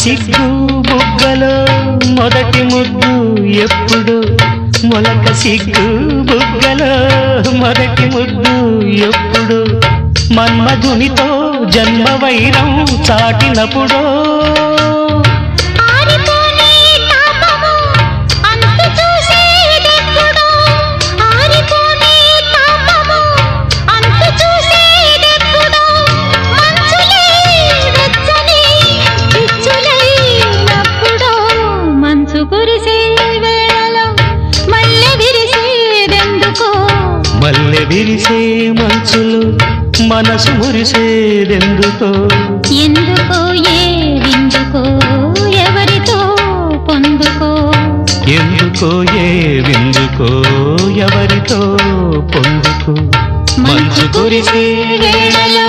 సిగ్గు బుగ్గలో మొదటి ముద్దు ఎప్పుడు మొలక సిగ్గు బుగ్గలో మొదటి ముద్దు ఎప్పుడు మన్మధునితో జన్మ వైరం చాటినప్పుడు మల్లె విరిసే మంచులు మనసు మురిసేదెందుకో ఎందుకో ఏవిందుకో ఎవరితో పొందుకో ఎందుకో ఏవిందుకో ఎవరితో పొందుకో మంచు కురిసే వేళలో